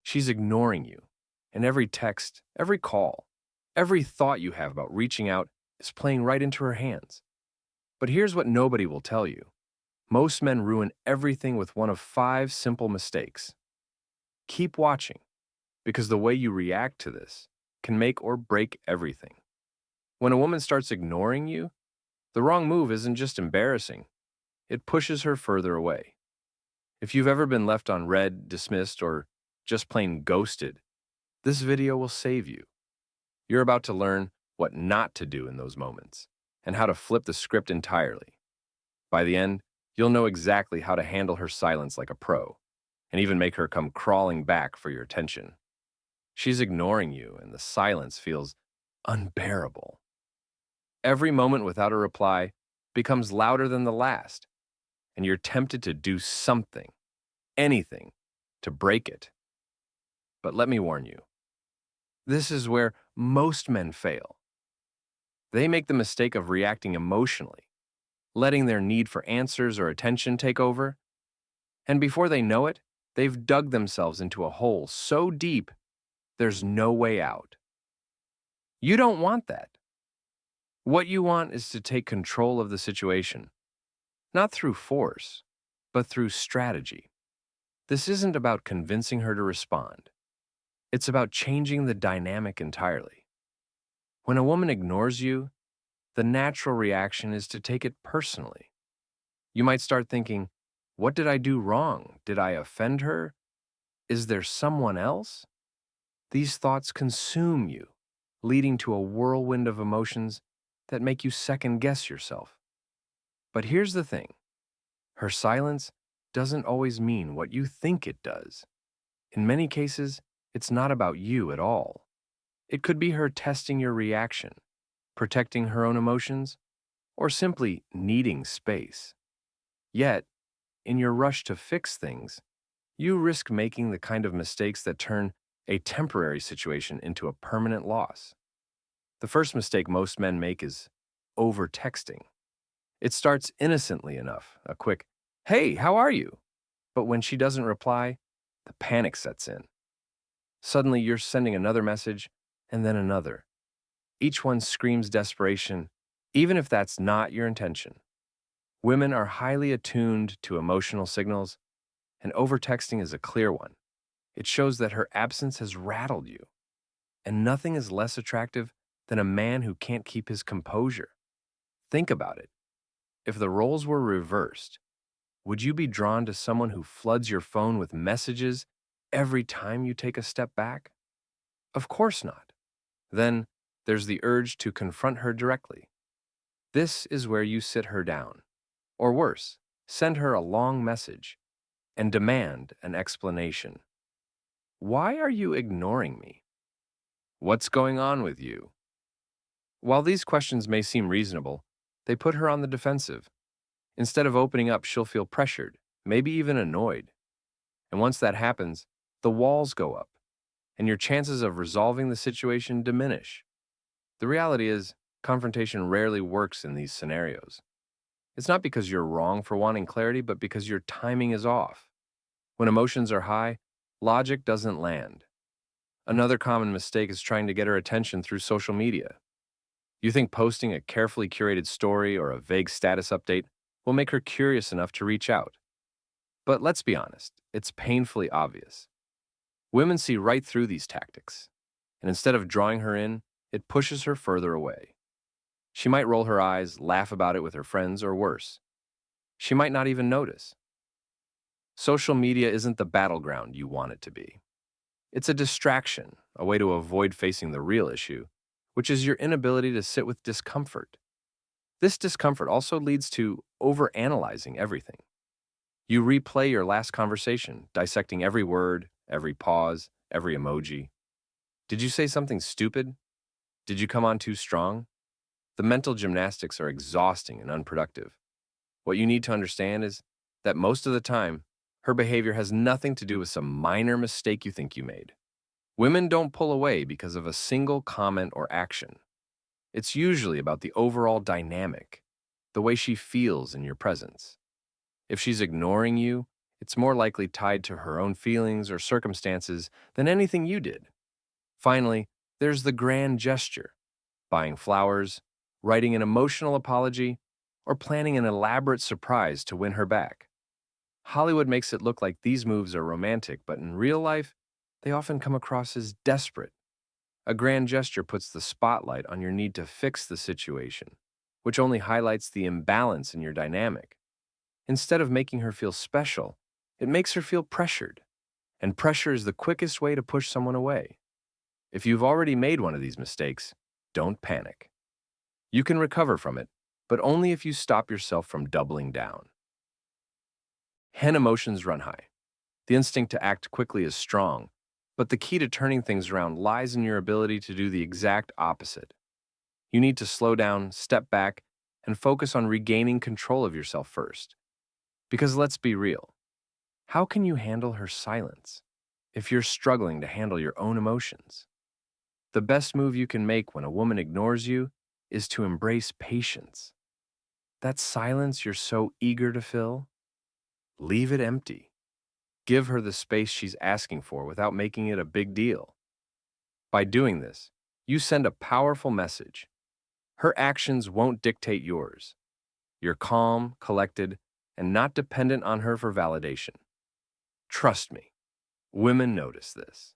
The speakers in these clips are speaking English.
She's ignoring you. And every text, every call, every thought you have about reaching out is playing right into her hands. But here's what nobody will tell you. Most men ruin everything with one of five simple mistakes. Keep watching, because the way you react to this can make or break everything. When a woman starts ignoring you, the wrong move isn't just embarrassing, it pushes her further away. If you've ever been left on red, dismissed, or just plain ghosted, this video will save you. You're about to learn what not to do in those moments and how to flip the script entirely. By the end, you'll know exactly how to handle her silence like a pro and even make her come crawling back for your attention. She's ignoring you, and the silence feels unbearable. Every moment without a reply becomes louder than the last, and you're tempted to do something, anything, to break it. But let me warn you, this is where most men fail. They make the mistake of reacting emotionally, letting their need for answers or attention take over, and before they know it, they've dug themselves into a hole so deep there's no way out. You don't want that. What you want is to take control of the situation, not through force, but through strategy. This isn't about convincing her to respond. It's about changing the dynamic entirely. When a woman ignores you, the natural reaction is to take it personally. You might start thinking, what did I do wrong? Did I offend her? Is there someone else? These thoughts consume you, leading to a whirlwind of emotions that make you second-guess yourself. But here's the thing. Her silence doesn't always mean what you think it does. In many cases, it's not about you at all. It could be her testing your reaction, protecting her own emotions, or simply needing space. Yet, in your rush to fix things, you risk making the kind of mistakes that turn a temporary situation into a permanent loss. The first mistake most men make is over-texting. It starts innocently enough, a quick, "Hey, how are you?" But when she doesn't reply, the panic sets in. Suddenly, you're sending another message, and then another. Each one screams desperation, even if that's not your intention. Women are highly attuned to emotional signals, and overtexting is a clear one. It shows that her absence has rattled you. And nothing is less attractive than a man who can't keep his composure. Think about it. If the roles were reversed, would you be drawn to someone who floods your phone with messages every time you take a step back? Of course not. Then there's the urge to confront her directly. This is where you sit her down. Or worse, send her a long message and demand an explanation. Why are you ignoring me? What's going on with you? While these questions may seem reasonable, they put her on the defensive. Instead of opening up, she'll feel pressured, maybe even annoyed. And once that happens, the walls go up, and your chances of resolving the situation diminish. The reality is, confrontation rarely works in these scenarios. It's not because you're wrong for wanting clarity, but because your timing is off. When emotions are high, logic doesn't land. Another common mistake is trying to get her attention through social media. You think posting a carefully curated story or a vague status update will make her curious enough to reach out. But let's be honest, it's painfully obvious. Women see right through these tactics, and instead of drawing her in, it pushes her further away. She might roll her eyes, laugh about it with her friends, or worse. She might not even notice. Social media isn't the battleground you want it to be. It's a distraction, a way to avoid facing the real issue, which is your inability to sit with discomfort. This discomfort also leads to overanalyzing everything. You replay your last conversation, dissecting every word, every pause, every emoji. Did you say something stupid? Did you come on too strong? The mental gymnastics are exhausting and unproductive. What you need to understand is that most of the time, her behavior has nothing to do with some minor mistake you think you made. Women don't pull away because of a single comment or action. It's usually about the overall dynamic, the way she feels in your presence. If she's ignoring you, It's more likely tied to her own feelings or circumstances than anything you did. Finally, there's the grand gesture: buying flowers, writing an emotional apology, or planning an elaborate surprise to win her back. Hollywood makes it look like these moves are romantic, but in real life, they often come across as desperate. A grand gesture puts the spotlight on your need to fix the situation, which only highlights the imbalance in your dynamic. Instead of making her feel special, it makes her feel pressured, and pressure is the quickest way to push someone away. If you've already made one of these mistakes, don't panic. You can recover from it, but only if you stop yourself from doubling down. Hen emotions run high. The instinct to act quickly is strong, but the key to turning things around lies in your ability to do the exact opposite. You need to slow down, step back, and focus on regaining control of yourself first. Because let's be real, how can you handle her silence if you're struggling to handle your own emotions? The best move you can make when a woman ignores you is to embrace patience. That silence you're so eager to fill, leave it empty. Give her the space she's asking for without making it a big deal. By doing this, you send a powerful message. Her actions won't dictate yours. You're calm, collected, and not dependent on her for validation. Trust me, women notice this.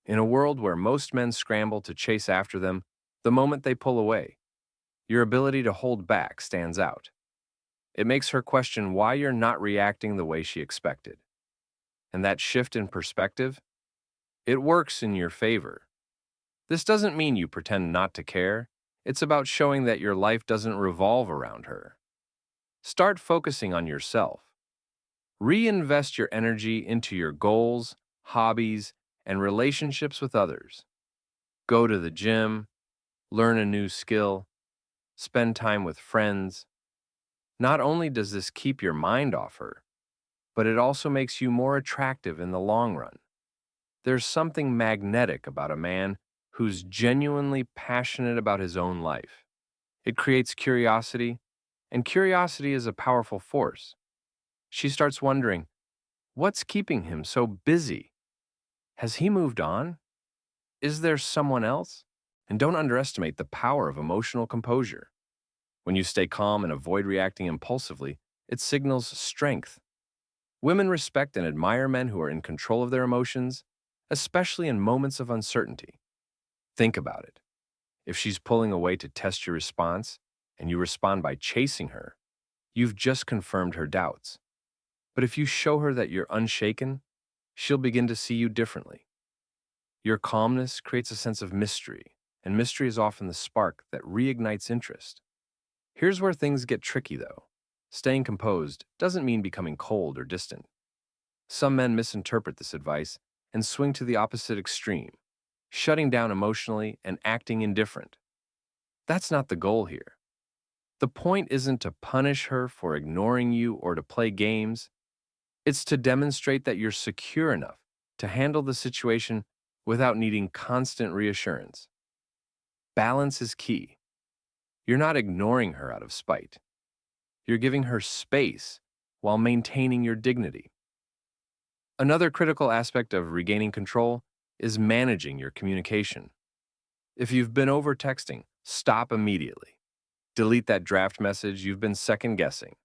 In a world where most men scramble to chase after them the moment they pull away, your ability to hold back stands out. It makes her question why you're not reacting the way she expected. And that shift in perspective, it works in your favor. This doesn't mean you pretend not to care. It's about showing that your life doesn't revolve around her. Start focusing on yourself. Reinvest your energy into your goals, hobbies, and relationships with others. Go to the gym, learn a new skill, spend time with friends. Not only does this keep your mind off her, but it also makes you more attractive in the long run. There's something magnetic about a man who's genuinely passionate about his own life. It creates curiosity, and curiosity is a powerful force. She starts wondering, what's keeping him so busy? Has he moved on? Is there someone else? And don't underestimate the power of emotional composure. When you stay calm and avoid reacting impulsively, it signals strength. Women respect and admire men who are in control of their emotions, especially in moments of uncertainty. Think about it. If she's pulling away to test your response, and you respond by chasing her, you've just confirmed her doubts. But if you show her that you're unshaken, she'll begin to see you differently. Your calmness creates a sense of mystery, and mystery is often the spark that reignites interest. Here's where things get tricky, though. Staying composed doesn't mean becoming cold or distant. Some men misinterpret this advice and swing to the opposite extreme, shutting down emotionally and acting indifferent. That's not the goal here. The point isn't to punish her for ignoring you or to play games. It's to demonstrate that you're secure enough to handle the situation without needing constant reassurance. Balance is key. You're not ignoring her out of spite. You're giving her space while maintaining your dignity. Another critical aspect of regaining control is managing your communication. If you've been over texting, stop immediately. Delete that draft message you've been second guessing.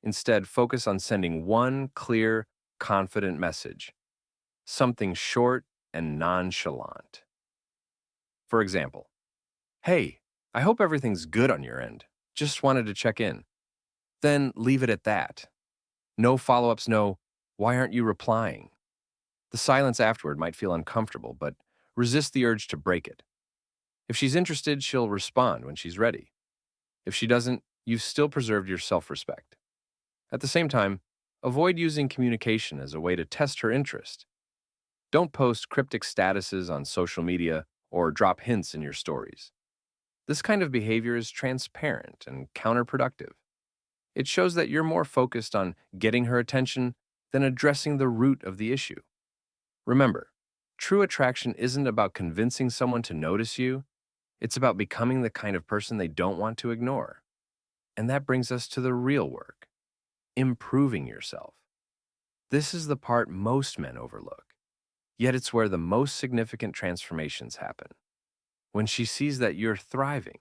Instead, focus on sending one clear, confident message. Something short and nonchalant. For example, "Hey, I hope everything's good on your end. Just wanted to check in." Then leave it at that. No follow-ups, no, "Why aren't you replying?" The silence afterward might feel uncomfortable, but resist the urge to break it. If she's interested, she'll respond when she's ready. If she doesn't, you've still preserved your self-respect. At the same time, avoid using communication as a way to test her interest. Don't post cryptic statuses on social media or drop hints in your stories. This kind of behavior is transparent and counterproductive. It shows that you're more focused on getting her attention than addressing the root of the issue. Remember, true attraction isn't about convincing someone to notice you. It's about becoming the kind of person they don't want to ignore. And that brings us to the real work: improving yourself. This is the part most men overlook, yet it's where the most significant transformations happen. When she sees that you're thriving,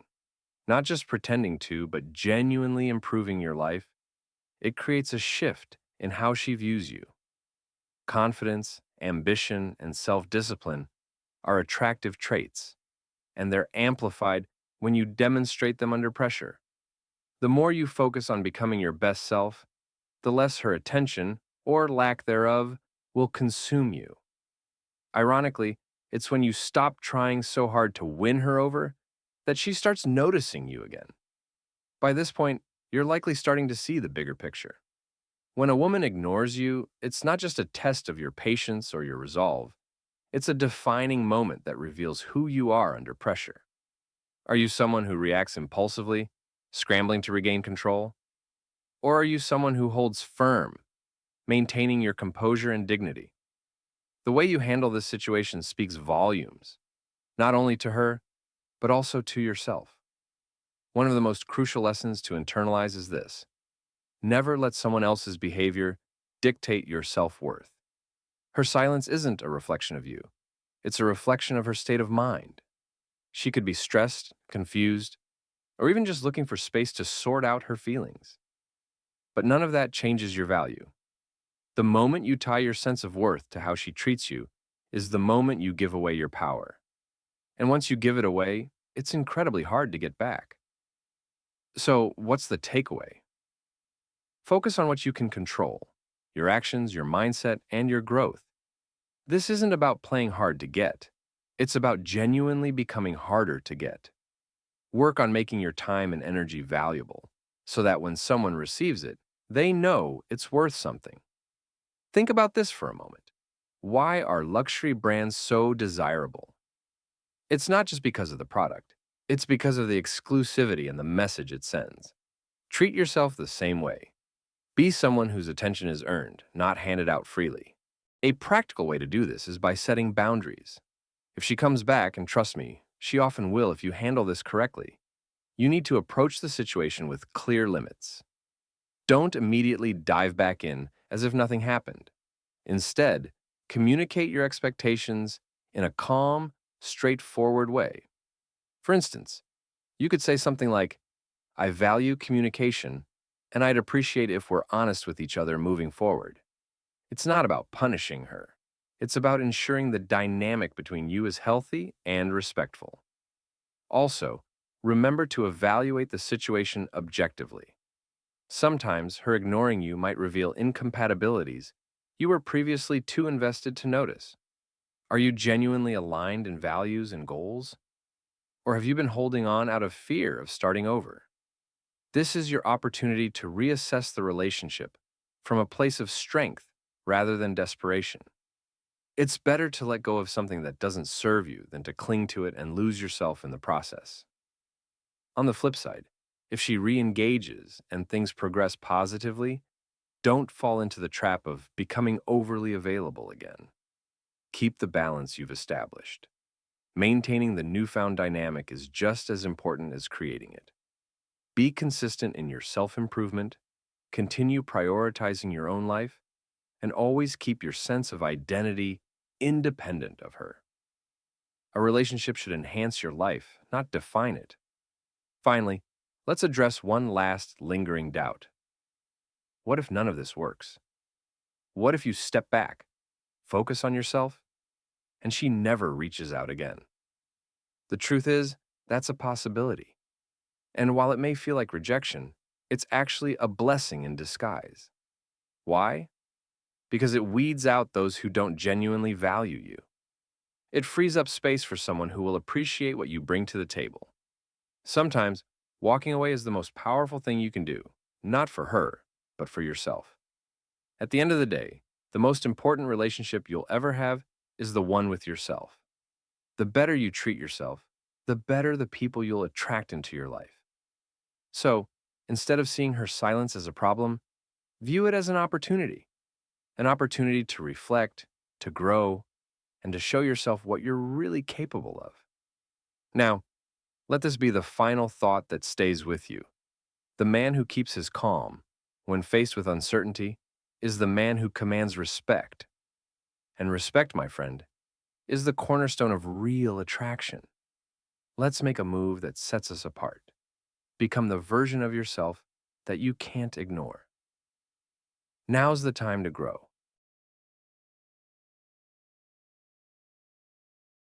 not just pretending to, but genuinely improving your life, it creates a shift in how she views you. Confidence, ambition, and self discipline are attractive traits, and they're amplified when you demonstrate them under pressure. The more you focus on becoming your best self, the less her attention, or lack thereof, will consume you. Ironically, it's when you stop trying so hard to win her over that she starts noticing you again. By this point, you're likely starting to see the bigger picture. When a woman ignores you, it's not just a test of your patience or your resolve, it's a defining moment that reveals who you are under pressure. Are you someone who reacts impulsively, scrambling to regain control? Or are you someone who holds firm, maintaining your composure and dignity? The way you handle this situation speaks volumes, not only to her, but also to yourself. One of the most crucial lessons to internalize is this: never let someone else's behavior dictate your self worth. Her silence isn't a reflection of you, it's a reflection of her state of mind. She could be stressed, confused, or even just looking for space to sort out her feelings. But none of that changes your value. The moment you tie your sense of worth to how she treats you is the moment you give away your power. And once you give it away, it's incredibly hard to get back. So, what's the takeaway? Focus on what you can control: your actions, your mindset, and your growth. This isn't about playing hard to get, it's about genuinely becoming harder to get. Work on making your time and energy valuable so that when someone receives it, they know it's worth something. Think about this for a moment. Why are luxury brands so desirable? It's not just because of the product, it's because of the exclusivity and the message it sends. Treat yourself the same way. Be someone whose attention is earned, not handed out freely. A practical way to do this is by setting boundaries. If she comes back, and trust me, she often will if you handle this correctly, you need to approach the situation with clear limits. Don't immediately dive back in as if nothing happened. Instead, communicate your expectations in a calm, straightforward way. For instance, you could say something like, "I value communication, and I'd appreciate if we're honest with each other moving forward." It's not about punishing her. It's about ensuring the dynamic between you is healthy and respectful. Also, remember to evaluate the situation objectively. Sometimes her ignoring you might reveal incompatibilities you were previously too invested to notice. Are you genuinely aligned in values and goals? Or have you been holding on out of fear of starting over? This is your opportunity to reassess the relationship from a place of strength rather than desperation. It's better to let go of something that doesn't serve you than to cling to it and lose yourself in the process. On the flip side, if she re-engages and things progress positively, don't fall into the trap of becoming overly available again. Keep the balance you've established. Maintaining the newfound dynamic is just as important as creating it. Be consistent in your self-improvement, continue prioritizing your own life, and always keep your sense of identity independent of her. A relationship should enhance your life, not define it. Finally, let's address one last lingering doubt. What if none of this works? What if you step back, focus on yourself, and she never reaches out again? The truth is, that's a possibility. And while it may feel like rejection, it's actually a blessing in disguise. Why? Because it weeds out those who don't genuinely value you. It frees up space for someone who will appreciate what you bring to the table. Sometimes, walking away is the most powerful thing you can do, not for her, but for yourself. At the end of the day, the most important relationship you'll ever have is the one with yourself. The better you treat yourself, the better the people you'll attract into your life. So, instead of seeing her silence as a problem, view it as an opportunity to reflect, to grow, and to show yourself what you're really capable of. Now, let this be the final thought that stays with you. The man who keeps his calm when faced with uncertainty is the man who commands respect. And respect, my friend, is the cornerstone of real attraction. Let's make a move that sets us apart. Become the version of yourself that you can't ignore. Now's the time to grow.